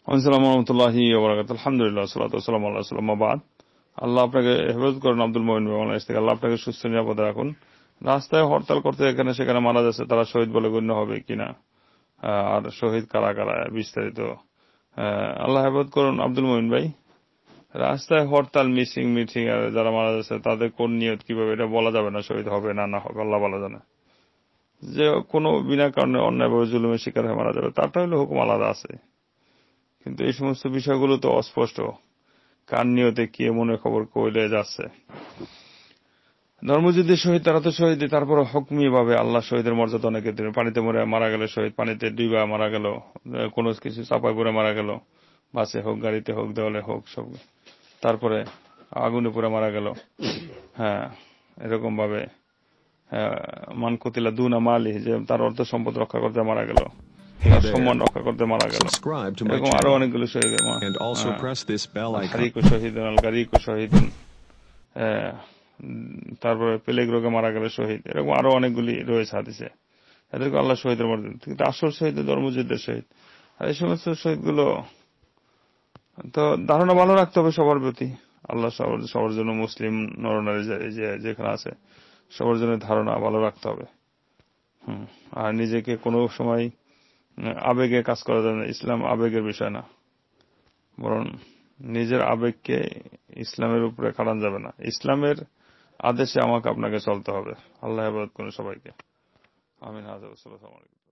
আসসালামু আলাইকুম ওয়া বারাকাতুহু। আলহামদুলিল্লাহ, সালাতু ওয়াসসালামু আলা রাসূলিল্লাহ, আম্মা বা'দ। আল্লাহ আপনাকে হেফাজত করুন। আব্দুল মুমিন বাংলাদেশ থেকে। আল্লাহ আপনাকে সুস্থ নিরাপদে রাখুন। রাস্তায় হরতাল করতে এখানে সেখানে মারা যাচ্ছে, তারা শহীদ বলে গণ্য হবে কিনা, আর শহীদ কারা কারা, বিস্তারিত আল্লাহ হেফাজত করুন। আব্দুল মুমিন ভাই, রাস্তায় হরতাল, মিটিং যারা মারা যাচ্ছে তাদের কোন নিয়ত কিভাবে, এটা বলা যাবে না। শহীদ হবে না না হবে আল্লাহ ভালো জানে। যে কোনো বিনা কারণে অন্যায়ভাবে জুলুমের শিকার হয়ে মারা যাবে, তারটা হলে হুকুম আলাদা আছে। কিন্তু এই সমস্ত বিষয়গুলো তো অস্পষ্ট, কার নিয়তে কে মনে খবর কইলে যাচ্ছে। ধর্মযুদ্ধে শহীদ তারা তো শহীদ, তারপর হুকমি ভাবে আল্লাহ শহীদের মর্যাদা অনেকে দিলেন। পানিতে মরে মারা গেল শহীদ, পানিতে ডুবা মারা গেল, কোনো কিছু চাপায় পড়ে মারা গেল, বাসে হোক, গাড়িতে হোক, দেওয়ালে হোক, সব। তারপরে আগুনে পুড়ে মারা গেল। হ্যাঁ, এরকম ভাবে মান কুতিলা দুনা মালি, যে তার অর্থ সম্পদ রক্ষা করতে মারা গেল, তার সম্মান রক্ষা করতে মারা গেল। এরকম আরো অনেকগুলো শহীদ। হারিকু শহীদুন, আল গারিকু শহীদুন, তারপরে প্লেগ রোগে মারা গেল শহীদ। এরকম আরো অনেকগুলি রয়েছে হাদিসে। এদেরকে আল্লাহ শহীদের মর্যাদা। কিন্তু আসল শহীদ ধর্মযুদ্ধের শহীদ। আর এই সমস্ত শহীদগুলো তো ধারণা ভালো রাখতে হবে সবার প্রতি। আল্লাহ সবার জন্য, মুসলিম নরনারী যেখানে আছে সবার জন্য ধারণা ভালো রাখতে হবে। আর নিজেকে কোনো সময় আবেগে কাজ করা যাবে না। ইসলাম আবেগের বিষয় না, বরং নিজের আবেগকে ইসলামের উপরে খাটানো যাবে না। ইসলামের আদেশে আমাকে আপনাকে চলতে হবে। আল্লাহ হেফাজত করুন সবাইকে। আমিন। হাজার আসসালামু আলাইকুম।